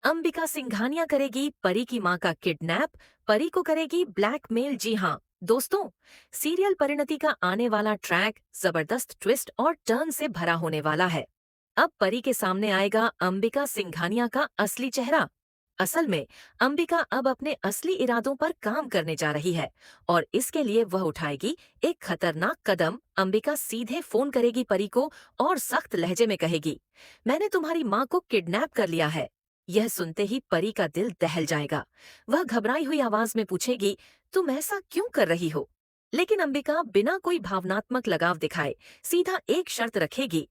अंबिका सिंघानिया करेगी परी की मां का किडनैप, परी को करेगी ब्लैकमेल। जी हाँ दोस्तों, सीरियल परिणति का आने वाला ट्रैक जबरदस्त ट्विस्ट और टर्न से भरा होने वाला है। अब परी के सामने आएगा अंबिका सिंघानिया का असली चेहरा। असल में अंबिका अब अपने असली इरादों पर काम करने जा रही है और इसके लिए वह उठाएगी एक खतरनाक कदम। अंबिका सीधे फोन करेगी परी को और सख्त लहजे में कहेगी, मैंने तुम्हारी माँ को किडनैप कर लिया है। यह सुनते ही परी का दिल दहल जाएगा। वह घबराई हुई आवाज में पूछेगी, तुम ऐसा क्यों कर रही हो? लेकिन अंबिका बिना कोई भावनात्मक लगाव दिखाए सीधा एक शर्त रखेगी,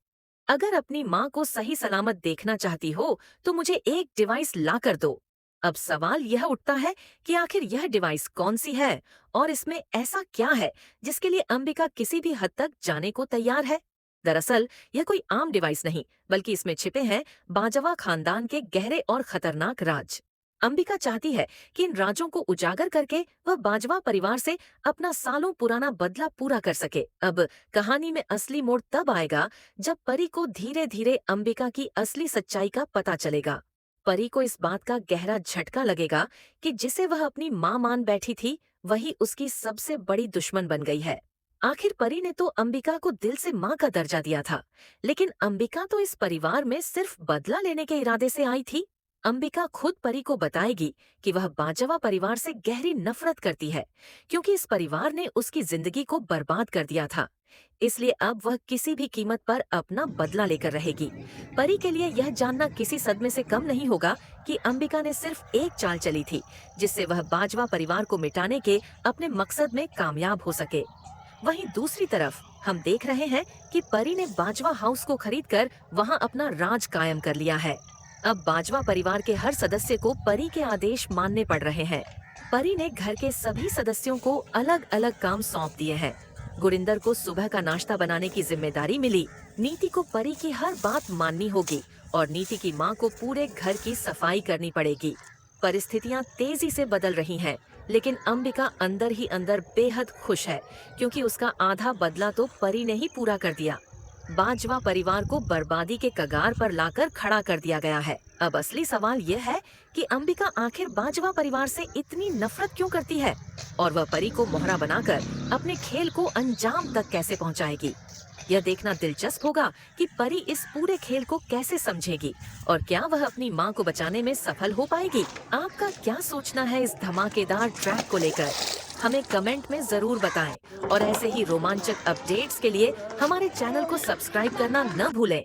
अगर अपनी माँ को सही सलामत देखना चाहती हो तो मुझे एक डिवाइस ला कर दो। अब सवाल यह उठता है कि आखिर यह डिवाइस कौन सी है और इसमें ऐसा क्या है जिसके लिए अंबिका किसी भी हद तक जाने को तैयार है। दरअसल यह कोई आम डिवाइस नहीं, बल्कि इसमें छिपे हैं बाजवा खानदान के गहरे और खतरनाक राज। अंबिका चाहती है कि इन राजों को उजागर करके वह बाजवा परिवार से अपना सालों पुराना बदला पूरा कर सके। अब कहानी में असली मोड़ तब आएगा जब परी को धीरे धीरे अंबिका की असली सच्चाई का पता चलेगा। परी को इस बात का गहरा झटका लगेगा कि जिसे वह अपनी मां मान बैठी थी, वही उसकी सबसे बड़ी दुश्मन बन गई है। आखिर परी ने तो अंबिका को दिल से मां का दर्जा दिया था, लेकिन अंबिका तो इस परिवार में सिर्फ बदला लेने के इरादे से आई थी। अंबिका खुद परी को बताएगी कि वह बाजवा परिवार से गहरी नफरत करती है, क्योंकि इस परिवार ने उसकी जिंदगी को बर्बाद कर दिया था। इसलिए अब वह किसी भी कीमत पर अपना बदला लेकर रहेगी। परी के लिए यह जानना किसी सदमे से कम नहीं होगा कि अंबिका ने सिर्फ एक चाल चली थी, जिससे वह बाजवा परिवार को मिटाने के अपने मकसद में कामयाब हो सके। वहीं दूसरी तरफ हम देख रहे हैं कि परी ने बाजवा हाउस को खरीदकर वहां अपना राज कायम कर लिया है। अब बाजवा परिवार के हर सदस्य को परी के आदेश मानने पड़ रहे हैं। परी ने घर के सभी सदस्यों को अलग अलग काम सौंप दिए हैं। गुरिंदर को सुबह का नाश्ता बनाने की जिम्मेदारी मिली। नीति को परी की हर बात माननी होगी और नीति की माँ को पूरे घर की सफाई करनी पड़ेगी। परिस्थितियाँ तेजी से बदल रही हैं, लेकिन अंबिका अंदर ही अंदर बेहद खुश है, क्योंकि उसका आधा बदला तो परी ने ही पूरा कर दिया। बाजवा परिवार को बर्बादी के कगार पर लाकर खड़ा कर दिया गया है। अब असली सवाल यह है कि अंबिका आखिर बाजवा परिवार से इतनी नफरत क्यों करती है और वह परी को मोहरा बनाकर अपने खेल को अंजाम तक कैसे पहुंचाएगी। यह देखना दिलचस्प होगा कि परी इस पूरे खेल को कैसे समझेगी और क्या वह अपनी मां को बचाने में सफल हो पाएगी। आपका क्या सोचना है इस धमाकेदार ट्रैक को लेकर? हमें कमेंट में जरूर बताएं और ऐसे ही रोमांचक अपडेट्स के लिए हमारे चैनल को सब्सक्राइब करना न भूलें।